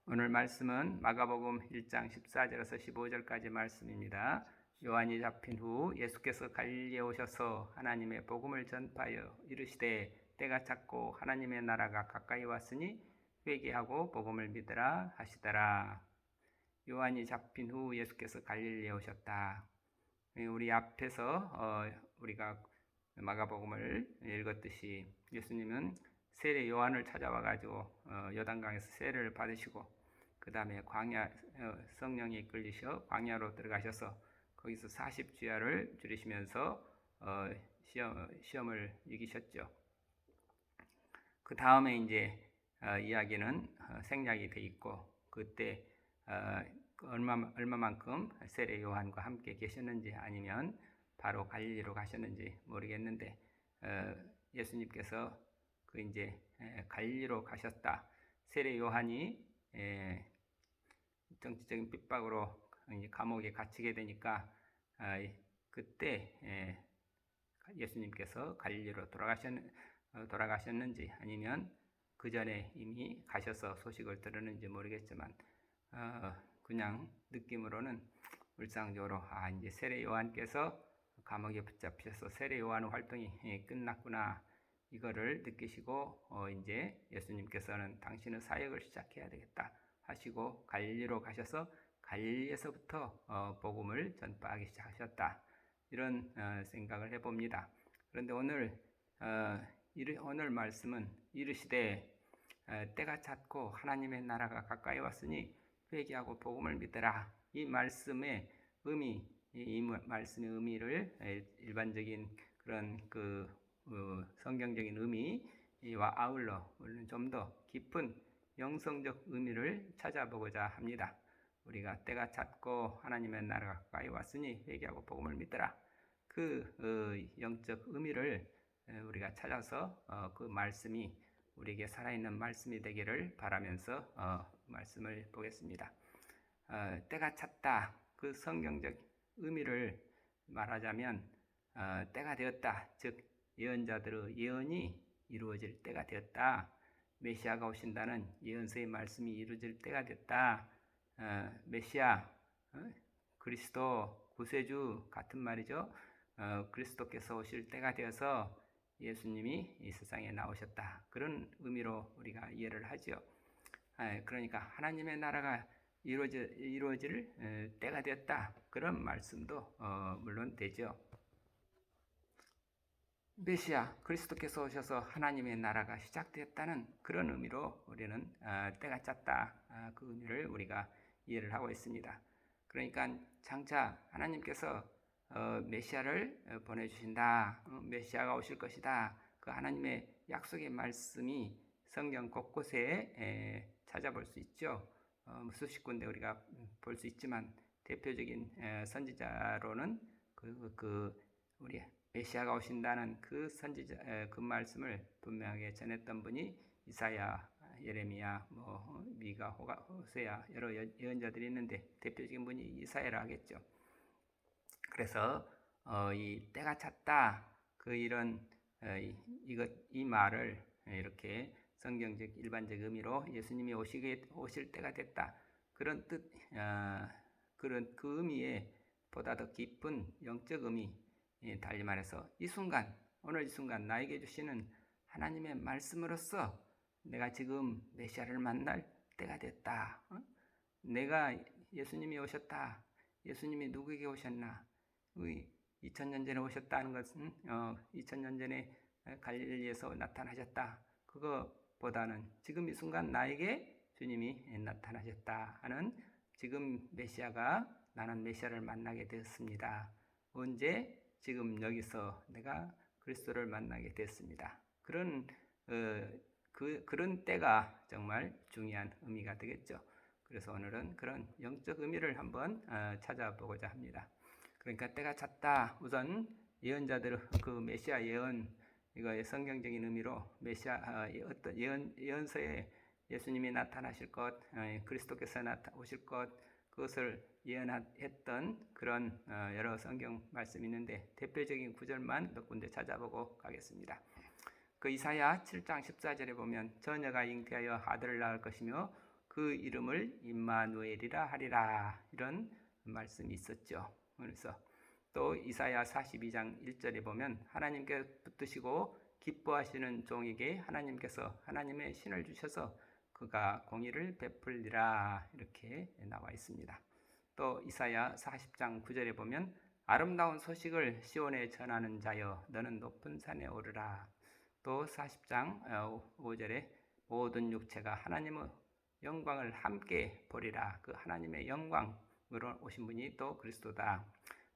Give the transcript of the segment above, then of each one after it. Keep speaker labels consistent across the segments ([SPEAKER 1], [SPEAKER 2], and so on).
[SPEAKER 1] 오늘 말씀은 마가복음 1장 14절에서 15절까지 말씀입니다. 요한이 잡힌 후 예수께서 갈릴리에 오셔서 하나님의 복음을 전파하여 이르시되 때가 찼고 하나님의 나라가 가까이 왔으니 회개하고 복음을 믿으라 하시더라. 요한이 잡힌 후 예수께서 갈릴리에 오셨다. 우리 앞에서 우리가 마가복음을 읽었듯이 예수님은 세례 요한을 찾아와 가지고 요단강에서 세례를 받으시고 그 다음에 광야 성령이 이끌리셔 광야로 들어가셔서 거기서 40주야를 줄이시면서 시험을 이기셨죠. 그 다음에 이제 이야기는 생략이 돼 있고 그때 얼마만큼 세례 요한과 함께 계셨는지 아니면 바로 갈릴리로 가셨는지 모르겠는데 예수님께서 그 이제 갈릴리로 가셨다. 세례 요한이 정치적인 핍박으로 감옥에 갇히게 되니까 그때 예수님께서 갈릴리로 돌아가셨는지 아니면 그 전에 이미 가셔서 소식을 들었는지 모르겠지만 그냥 느낌으로는 일상적으로 이제 세례 요한께서 감옥에 붙잡혀서 세례 요한 활동이 끝났구나 이거를 느끼시고 이제 예수님께서는 당신의 사역을 시작해야 되겠다 하시고 갈릴리로 가셔서 갈릴리에서부터 복음을 전파하기 시작하셨다. 이런 생각을 해봅니다. 그런데 오늘 말씀은 이르시되 때가 찼고 하나님의 나라가 가까이 왔으니 회개하고 복음을 믿으라. 이 말씀의 의미, 이 말씀의 의미를 일반적인 그런 성경적인 의미와 아울러 우리는 좀 더 깊은 영성적 의미를 찾아보고자 합니다. 우리가 때가 찼고 하나님의 나라가 가까이 왔으니 회개하고 복음을 믿으라. 그 영적 의미를 우리가 찾아서 그 말씀이 우리에게 살아있는 말씀이 되기를 바라면서 말씀을 보겠습니다. 때가 찼다. 그 성경적 의미를 말하자면 때가 되었다. 즉 예언자들의 예언이 이루어질 때가 되었다. 메시아가 오신다는 예언서의 말씀이 이루어질 때가 됐다. 메시아, 그리스도, 구세주 같은 말이죠. 그리스도께서 오실 때가 되어서 예수님이 이 세상에 나오셨다. 그런 의미로 우리가 이해를 하죠. 그러니까 하나님의 나라가 이루어질 때가 되었다. 그런 말씀도 물론 되죠. 메시아 그리스도께서 오셔서 하나님의 나라가 시작되었다는 그런 의미로 우리는 때가 찼다. 그 의미를 우리가 이해를 하고 있습니다. 그러니까 장차 하나님께서 메시아를 보내주신다. 메시아가 오실 것이다. 그 하나님의 약속의 말씀이 성경 곳곳에 찾아볼 수 있죠. 수십 군데 우리가 볼 수 있지만 대표적인 선지자로는 우리 메시아가 오신다는 그 선지자 그 말씀을 분명하게 전했던 분이 이사야, 예레미야, 미가, 호세야 여러 예언자들이 있는데 대표적인 분이 이사야라 하겠죠. 그래서 이 때가 찼다 이 말을 이렇게 성경적 일반적 의미로 예수님이 오실 때가 됐다 그런 뜻 그런 그 의미에 보다 더 깊은 영적 의미 달리 말해서 오늘 이 순간 나에게 주시는 하나님의 말씀으로써 내가 지금 메시아를 만날 때가 됐다. 내가 예수님이 오셨다. 예수님이 누구에게 오셨나? 2000년 전에 오셨다는 것은 2000년 전에 갈릴리에서 나타나셨다. 그거보다는 지금 이 순간 나에게 주님이 나타나셨다 하는 지금 나는 메시아를 만나게 되었습니다. 언제? 지금 여기서 내가 그리스도를 만나게 됐습니다. 그런 때가 정말 중요한 의미가 되겠죠. 그래서 오늘은 그런 영적 의미를 한번 찾아보고자 합니다. 그러니까 때가 찼다. 우선 예언자들 그 메시아 예언 이거의 성경적인 의미로 메시아 어떤 예언서에 예수님이 나타나실 것, 그리스도께서 오실 것 그것을 예언했던 그런 여러 성경 말씀이 있는데 대표적인 구절만 몇 군데 찾아보고 가겠습니다. 그 이사야 7장 14절에 보면 처녀가 잉태하여 아들을 낳을 것이며 그 이름을 임마누엘이라 하리라. 이런 말씀이 있었죠. 그래서 또 이사야 42장 1절에 보면 하나님께 붙드시고 기뻐하시는 종에게 하나님께서 하나님의 신을 주셔서 그가 공의를 베풀리라. 이렇게 나와 있습니다. 또 이사야 40장 9절에 보면 아름다운 소식을 시온에 전하는 자여 너는 높은 산에 오르라. 또 40장 5절에 모든 육체가 하나님의 영광을 함께 보리라. 그 하나님의 영광으로 오신 분이 또 그리스도다.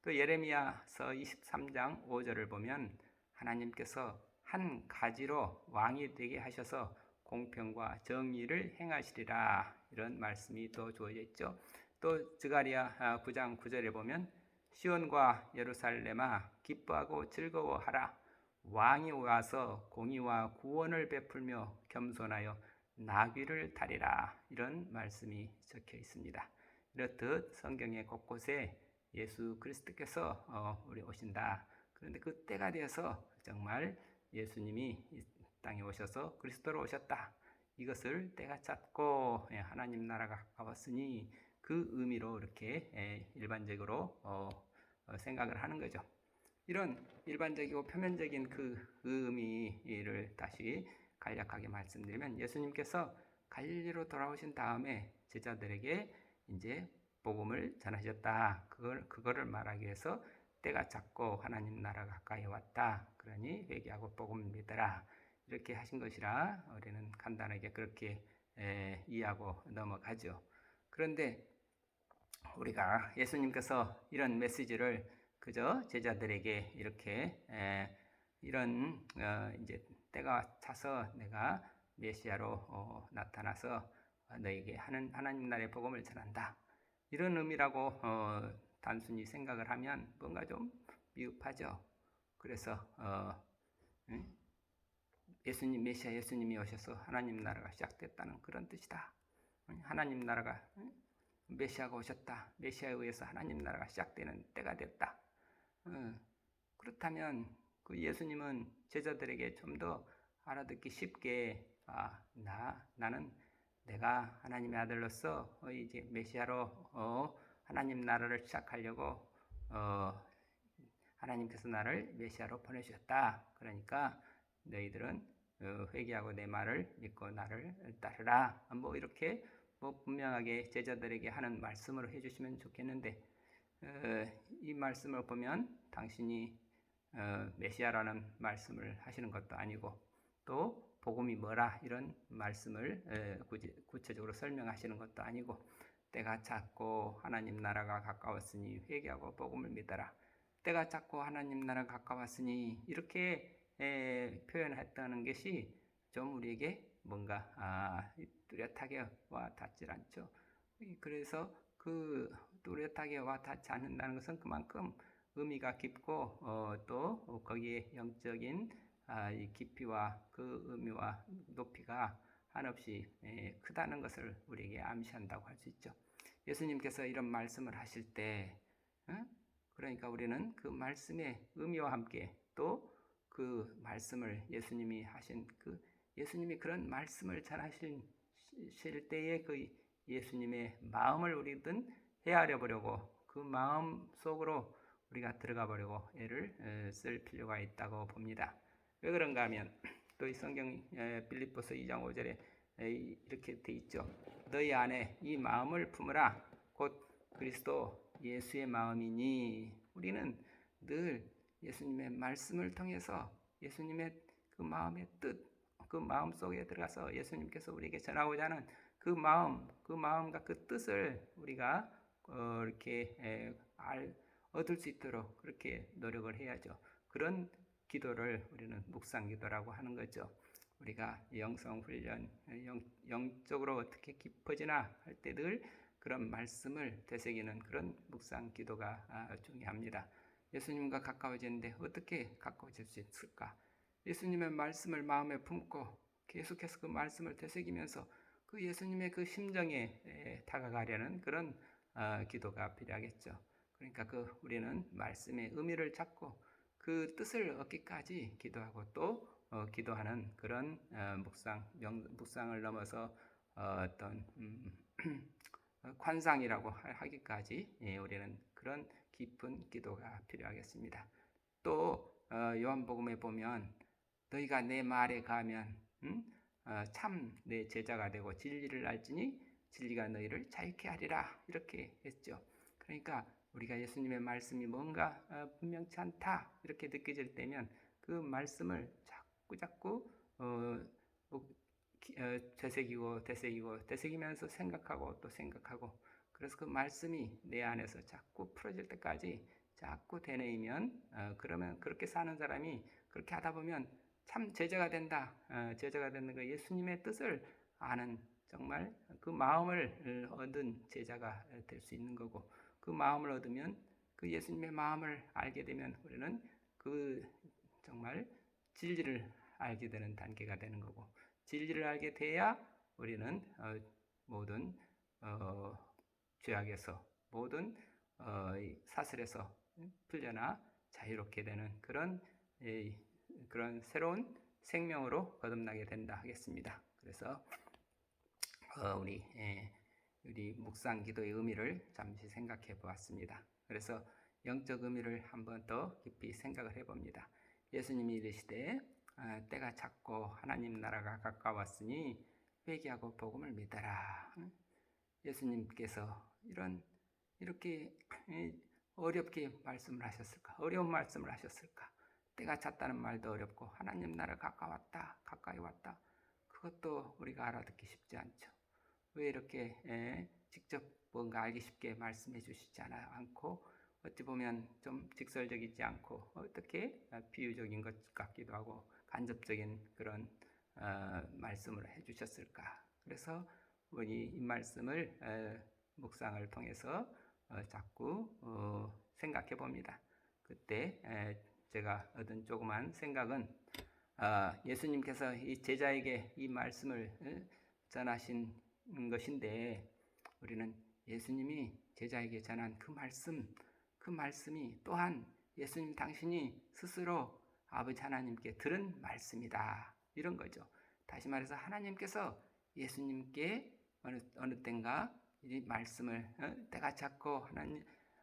[SPEAKER 1] 또 예레미야서 23장 5절을 보면 하나님께서 한 가지로 왕이 되게 하셔서 공평과 정의를 행하시리라. 이런 말씀이 또 주어져 있죠. 또 스가랴 9장 9절에 보면 시온과 예루살렘아 기뻐하고 즐거워하라. 왕이 와서 공의와 구원을 베풀며 겸손하여 나귀를 타리라. 이런 말씀이 적혀 있습니다. 이렇듯 성경의 곳곳에 예수 그리스도께서 우리 오신다. 그런데 그 때가 되어서 정말 예수님이 이 땅에 오셔서 그리스도로 오셨다. 이것을 때가 찼고 하나님 나라가 가까웠으니 그 의미로 이렇게 일반적으로 생각을 하는 거죠. 이런 일반적이고 표면적인 그 의미를 다시 간략하게 말씀드리면 예수님께서 갈릴리로 돌아오신 다음에 제자들에게 이제 복음을 전하셨다. 그거를 말하기 위해서 때가 찼고 하나님 나라가 가까이 왔다. 그러니 회개하고 복음을 믿어라. 이렇게 하신 것이라 우리는 간단하게 그렇게 이해하고 넘어가죠. 그런데 우리가 예수님께서 이런 메시지를 그저 제자들에게 이렇게 이런 이제 때가 차서 내가 메시아로 나타나서 너에게 하나님 나라의 복음을 전한다. 이런 의미라고 단순히 생각을 하면 뭔가 좀 미흡하죠. 그래서 예수님 메시아 예수님이 오셔서 하나님 나라가 시작됐다는 그런 뜻이다. 하나님 나라가 메시아가 오셨다. 메시아에 의해서 하나님 나라가 시작되는 때가 됐다. 그렇다면 그 예수님은 제자들에게 좀 더 알아듣기 쉽게 나는 내가 하나님의 아들로서 이제 메시아로 하나님 나라를 시작하려고 하나님께서 나를 메시아로 보내주셨다. 그러니까 너희들은 회개하고 내 말을 믿고 나를 따르라. 뭐 이렇게 분명하게 제자들에게 하는 말씀으로 해주시면 좋겠는데 이 말씀을 보면 당신이 메시아라는 말씀을 하시는 것도 아니고 또 복음이 뭐라 이런 말씀을 구체적으로 설명하시는 것도 아니고 때가 찼고 하나님 나라가 가까웠으니 회개하고 복음을 믿어라. 때가 찼고 하나님 나라가 가까웠으니 이렇게 표현했다는 것이 좀 우리에게 뭔가 뚜렷하게 와 닿질 않죠. 그래서 그 뚜렷하게 와 닿지 않는다는 것은 그만큼 의미가 깊고 또 거기에 영적인 이 깊이와 그 의미와 높이가 한없이 크다는 것을 우리에게 암시한다고 할 수 있죠. 예수님께서 이런 말씀을 하실 때 그러니까 우리는 그 말씀의 의미와 함께 또 그 말씀을 예수님이 하신 그 예수님이 그런 말씀을 전하실 때에 그 예수님의 마음을 우리든 헤아려 보려고 그 마음 속으로 우리가 들어가 보려고 애를 쓸 필요가 있다고 봅니다. 왜 그런가 하면 또 이 성경 빌립보서 2장 5절에 이렇게 돼 있죠. 너희 안에 이 마음을 품으라 곧 그리스도 예수의 마음이니. 우리는 늘 예수님의 말씀을 통해서 예수님의 그 마음의 뜻, 그 마음 속에 들어가서 예수님께서 우리에게 전하고자 하는 그 마음과 그 뜻을 우리가 이렇게 얻을 수 있도록 그렇게 노력을 해야죠. 그런 기도를 우리는 묵상 기도라고 하는 거죠. 우리가 영성 훈련, 영적으로 어떻게 깊어지나 할 때 늘 그런 말씀을 되새기는 그런 묵상 기도가 중요합니다. 예수님과 가까워지는데 어떻게 가까워질 수 있을까? 예수님의 말씀을 마음에 품고 계속해서 그 말씀을 되새기면서 그 예수님의 그 심정에 다가가려는 그런 기도가 필요하겠죠. 그러니까 우리는 말씀의 의미를 잡고 그 뜻을 얻기까지 기도하고 또 기도하는 그런 묵상을 넘어서 어떤 관상이라고 하기까지 우리는 그런 깊은 기도가 필요하겠습니다. 또 요한복음에 보면 너희가 내 말에 가면 참 내 제자가 되고 진리를 알지니 진리가 너희를 자유케 하리라 이렇게 했죠. 그러니까 우리가 예수님의 말씀이 뭔가 분명치 않다 이렇게 느껴질 때면 그 말씀을 자꾸 되새기면서 생각하고 또 생각하고 그래서 그 말씀이 내 안에서 자꾸 풀어질 때까지 자꾸 되뇌이면 그러면 그렇게 사는 사람이 그렇게 하다 보면 참 제자가 된다. 제자가 되는 거 예수님의 뜻을 아는 정말 그 마음을 얻은 제자가 될 수 있는 거고 그 마음을 얻으면 그 예수님의 마음을 알게 되면 우리는 그 정말 진리를 알게 되는 단계가 되는 거고 진리를 알게 돼야 우리는 모든 죄악에서 모든 사슬에서 풀려나 자유롭게 되는 그런 새로운 생명으로 거듭나게 된다 하겠습니다. 그래서 우리 묵상 기도의 의미를 잠시 생각해 보았습니다. 그래서 영적 의미를 한번 더 깊이 생각을 해봅니다. 예수님이 이르시되 때가 찼고 하나님 나라가 가까웠으니 회개하고 복음을 믿어라. 예수님께서 이렇게 어렵게 말씀을 하셨을까? 어려운 말씀을 하셨을까? 때가 찼다는 말도 어렵고 하나님 나라 가까웠다, 가까이 왔다. 그것도 우리가 알아듣기 쉽지 않죠. 왜 이렇게 직접 뭔가 알기 쉽게 말씀해 주시지 않고 어찌 보면 좀 직설적이지 않고 어떻게 비유적인 것 같기도 하고 간접적인 그런 말씀을 해주셨을까? 그래서 우리 이 말씀을 묵상을 통해서 자꾸 생각해 봅니다. 그때 제가 얻은 조그만 생각은 예수님께서 이 제자에게 이 말씀을 전하신 것인데 우리는 예수님이 제자에게 전한 그 말씀이 또한 예수님 당신이 스스로 아버지 하나님께 들은 말씀이다. 이런 거죠. 다시 말해서 하나님께서 예수님께 어느 때인가 이 말씀을 때가 찼고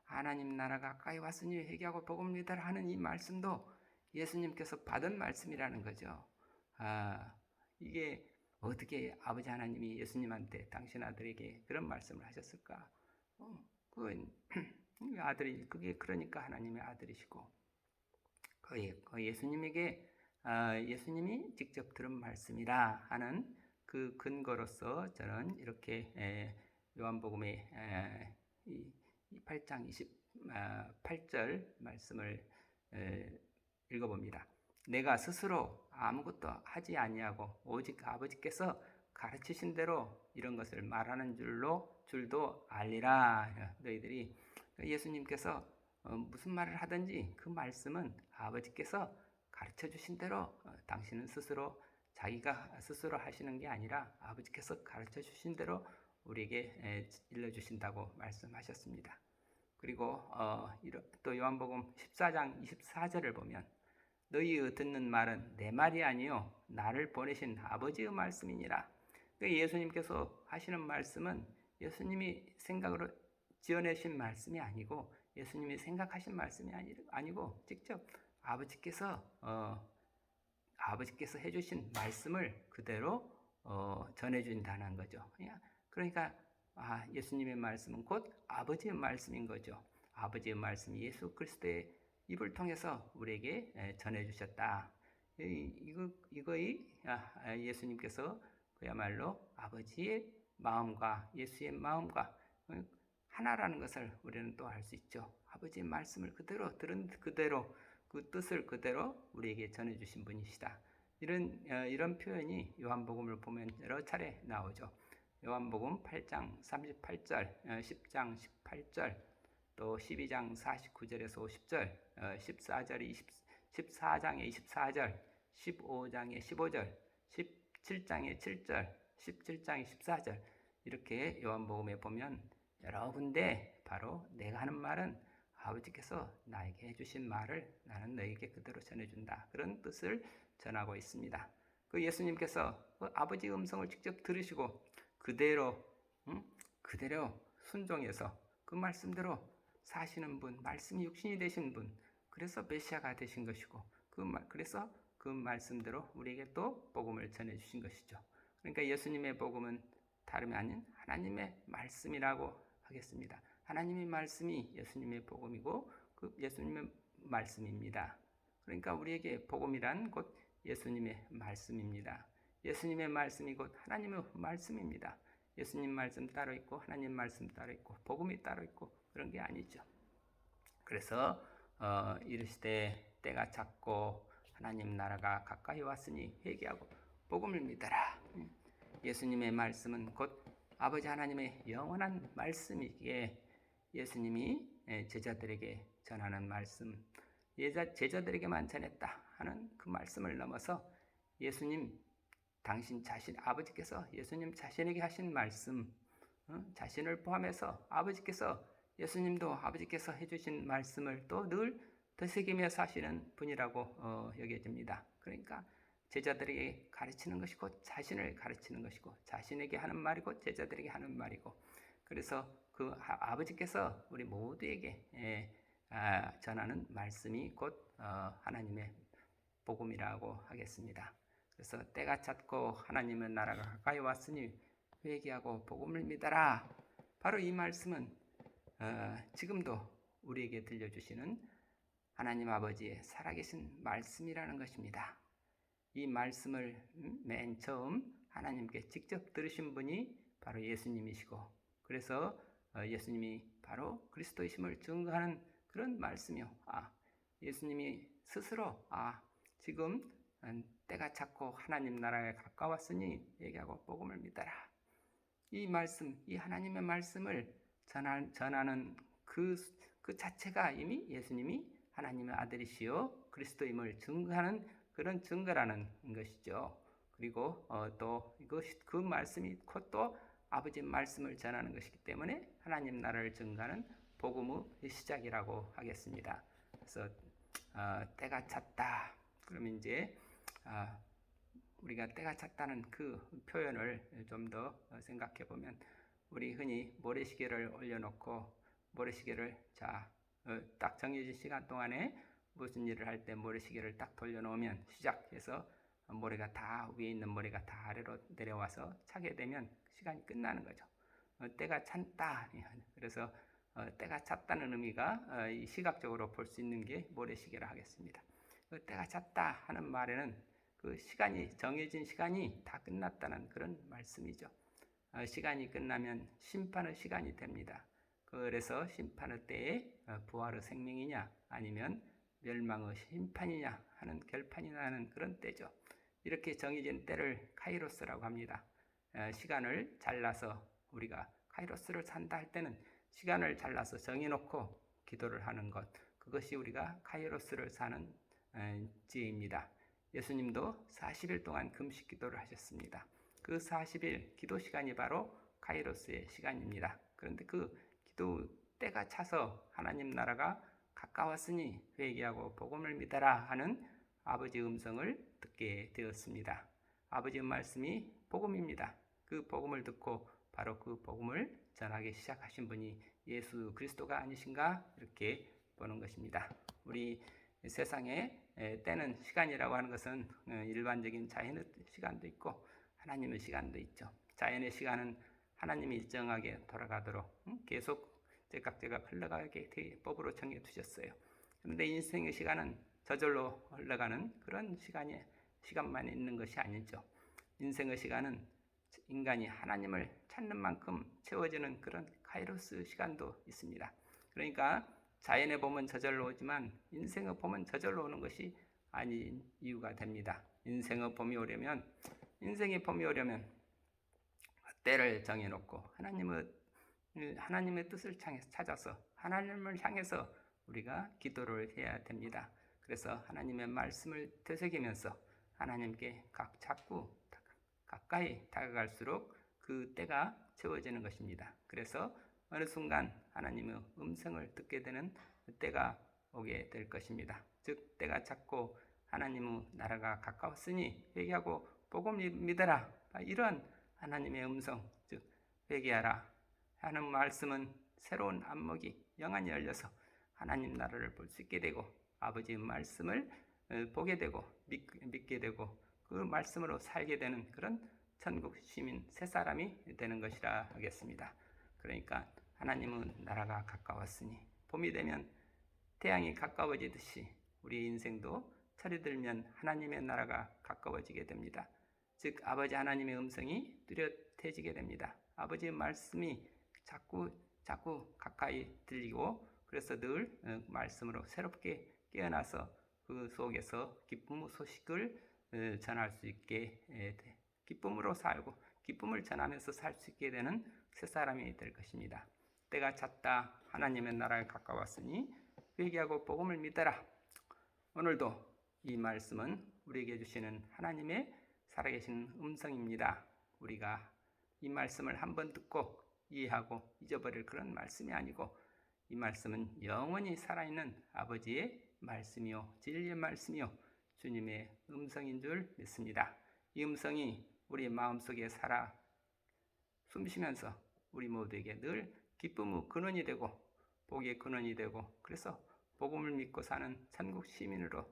[SPEAKER 1] 하나님 나라가 가까이 왔으니 회개하고 복음을 믿으라 하는 이 말씀도 예수님께서 받은 말씀이라는 거죠. 이게 어떻게 아버지 하나님이 예수님한테 당신 아들에게 그런 말씀을 하셨을까? 그건 아들이 그게 그러니까 하나님의 아들이시고 예수님에게 예수님이 직접 들은 말씀이라 하는 그 근거로서 저는 이렇게 요한복음의 8장 28절 말씀을 읽어봅니다. 내가 스스로 아무것도 하지 아니하고 오직 아버지께서 가르치신 대로 이런 것을 말하는 줄도 알리라. 너희들이 예수님께서 무슨 말을 하든지 그 말씀은 아버지께서 가르쳐 주신 대로 당신은 자기가 스스로 하시는 게 아니라 아버지께서 가르쳐 주신 대로 우리에게 일러주신다고 말씀하셨습니다. 그리고 또 요한복음 14장 24절을 보면 너희 듣는 말은 내 말이 아니요 나를 보내신 아버지의 말씀이니라. 예수님께서 하시는 말씀은 예수님이 생각으로 지어내신 말씀이 아니고 예수님이 생각하신 말씀이 아니고 직접 아버지께서 해주신 말씀을 그대로 전해준다는 거죠. 그러니까 예수님의 말씀은 곧 아버지의 말씀인 거죠. 아버지의 말씀 예수 그리스도의 입을 통해서 우리에게 전해주셨다. 이거의 예수님께서 그야말로 아버지의 마음과 예수의 마음과 하나라는 것을 우리는 또 알 수 있죠. 아버지의 말씀을 들은 그대로 그 뜻을 그대로 우리에게 전해주신 분이시다. 이런 표현이 요한복음을 보면 여러 차례 나오죠. 요한복음 8장 38절, 10장 18절, 또 12장 49절에서 50절, 14장에 24절, 15장에 15절, 17장에 7절, 17장에 14절 이렇게 요한복음에 보면 여러 군데 바로 내가 하는 말은 아버지께서 나에게 해주신 말을 나는 너에게 그대로 전해준다. 그런 뜻을 전하고 있습니다. 그 예수님께서 그 아버지의 음성을 직접 들으시고 그대로 그대로 순종해서 그 말씀대로 사시는 분, 말씀이 육신이 되신 분, 그래서 메시아가 되신 것이고 그래서 그 말씀대로 우리에게 또 복음을 전해 주신 것이죠. 그러니까 예수님의 복음은 다름이 아닌 하나님의 말씀이라고 하겠습니다. 하나님의 말씀이 예수님의 복음이고 그 예수님의 말씀입니다. 그러니까 우리에게 복음이란 곧 예수님의 말씀입니다. 예수님의 말씀이 곧 하나님의 말씀입니다. 예수님 말씀 따로 있고 하나님 말씀 따로 있고 복음이 따로 있고 그런 게 아니죠. 그래서 이르시되 때가 찼고 하나님 나라가 가까이 왔으니 회개하고 복음을 믿어라. 예수님의 말씀은 곧 아버지 하나님의 영원한 말씀이기에 예수님이 제자들에게 전하는 말씀, 제자들에게만 전했다 하는 그 말씀을 넘어서 예수님 당신 자신, 아버지께서 예수님 자신에게 하신 말씀, 자신을 포함해서 아버지께서 예수님도 아버지께서 해주신 말씀을 또 늘 되새기며 사시는 분이라고 여겨집니다. 그러니까 제자들에게 가르치는 것이 곧 자신을 가르치는 것이고 자신에게 하는 말이 곧 제자들에게 하는 말이고 그래서 그 아버지께서 우리 모두에게 전하는 말씀이 곧 하나님의 복음이라고 하겠습니다. 그래서 때가 찼고 하나님의 나라가 가까이 왔으니 회개하고 복음을 믿어라. 바로 이 말씀은 지금도 우리에게 들려주시는 하나님 아버지의 살아계신 말씀이라는 것입니다. 이 말씀을 맨 처음 하나님께 직접 들으신 분이 바로 예수님이시고 그래서 예수님이 바로 그리스도이심을 증거하는 그런 말씀이요. 예수님이 스스로 지금 때가 찼고 하나님 나라에 가까웠으니 얘기하고 복음을 믿어라. 이 말씀, 이 하나님의 말씀을 전하는 그 자체가 이미 예수님이 하나님의 아들이시요 그리스도임을 증거하는 그런 증거라는 것이죠. 그리고 또 그 말씀이 곧 또 아버지 말씀을 전하는 것이기 때문에 하나님 나라를 증거하는 복음의 시작이라고 하겠습니다. 그래서 때가 찼다. 그러면 이제 우리가 때가 찼다는 그 표현을 좀 더 생각해 보면 우리 흔히 모래시계를 올려놓고 모래시계를 딱 정해진 시간 동안에 무슨 일을 할 때 모래시계를 딱 돌려놓으면 시작해서 모래가 다 위에 있는 모래가 다 아래로 내려와서 차게 되면 시간이 끝나는 거죠. 때가 찼다. 그래서 때가 찼다는 의미가 시각적으로 볼 수 있는 게 모래시계라 하겠습니다. 때가 찼다 하는 말에는 그 시간이 정해진 시간이 다 끝났다는 그런 말씀이죠. 시간이 끝나면 심판의 시간이 됩니다. 그래서 심판의 때에 부활의 생명이냐 아니면 멸망의 심판이냐 하는 결판이 나는 그런 때죠. 이렇게 정해진 때를 카이로스라고 합니다. 시간을 잘라서 우리가 카이로스를 산다 할 때는 시간을 잘라서 정해놓고 기도를 하는 것, 그것이 우리가 카이로스를 사는 지혜입니다. 예수님도 40일 동안 금식 기도를 하셨습니다. 그 40일 기도 시간이 바로 카이로스의 시간입니다. 그런데 그 기도 때가 차서 하나님 나라가 가까웠으니 회개하고 복음을 믿어라 하는 아버지의 음성을 듣게 되었습니다. 아버지의 말씀이 복음입니다. 그 복음을 듣고 바로 그 복음을 전하기 시작하신 분이 예수 그리스도가 아니신가 이렇게 보는 것입니다. 우리 세상에 때는 시간이라고 하는 것은 일반적인 자연의 시간도 있고 하나님의 시간도 있죠. 자연의 시간은 하나님이 일정하게 돌아가도록 계속 제각제각 흘러가게 법으로 정해 두셨어요. 그런데 인생의 시간은 저절로 흘러가는 그런 시간만 있는 것이 아니죠. 인생의 시간은 인간이 하나님을 찾는 만큼 채워지는 그런 카이로스 시간도 있습니다. 그러니까 자연의 봄은 저절로 오지만 인생의 봄은 저절로 오는 것이 아닌 이유가 됩니다. 인생의 봄이 오려면 때를 정해놓고 하나님의 뜻을 찾아서 하나님을 향해서 우리가 기도를 해야 됩니다. 그래서 하나님의 말씀을 되새기면서 하나님께 자꾸 가까이 다가갈수록 그 때가 채워지는 것입니다. 그래서 어느 순간 하나님의 음성을 듣게 되는 때가 오게 될 것입니다. 즉 때가 찼고 하나님의 나라가 가까웠으니 회개하고 복음을 믿어라. 이런 하나님의 음성, 즉 회개하라 하는 말씀은 새로운 안목이 영안이 열려서 하나님 나라를 볼 수 있게 되고 아버지의 말씀을 보게 되고 믿게 되고 그 말씀으로 살게 되는 그런 천국 시민 새 사람이 되는 것이라 하겠습니다. 그러니까 하나님은 나라가 가까웠으니 봄이 되면 태양이 가까워지듯이 우리 인생도 철이 들면 하나님의 나라가 가까워지게 됩니다. 즉 아버지 하나님의 음성이 뚜렷해지게 됩니다. 아버지의 말씀이 자꾸 가까이 들리고 그래서 늘 말씀으로 새롭게 깨어나서 그 속에서 기쁨의 소식을 전할 수 있게 기쁨으로 살고 기쁨을 전하면서 살 수 있게 되는 새 사람이 될 것입니다. 때가 찼다. 하나님의 나라에 가까웠으니 회개하고 복음을 믿어라. 오늘도 이 말씀은 우리에게 주시는 하나님의 살아계신 음성입니다. 우리가 이 말씀을 한번 듣고 이해하고 잊어버릴 그런 말씀이 아니고 이 말씀은 영원히 살아있는 아버지의 말씀이요 진리의 말씀이요 주님의 음성인 줄 믿습니다. 이 음성이 우리 마음속에 살아 숨쉬면서 우리 모두에게 늘 기쁨의 근원이 되고 복의 근원이 되고 그래서 복음을 믿고 사는 천국 시민으로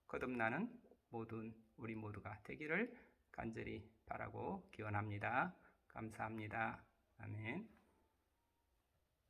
[SPEAKER 1] 거듭나는 모든 우리 모두가 되기를 간절히 바라고 기원합니다. 감사합니다. 아멘.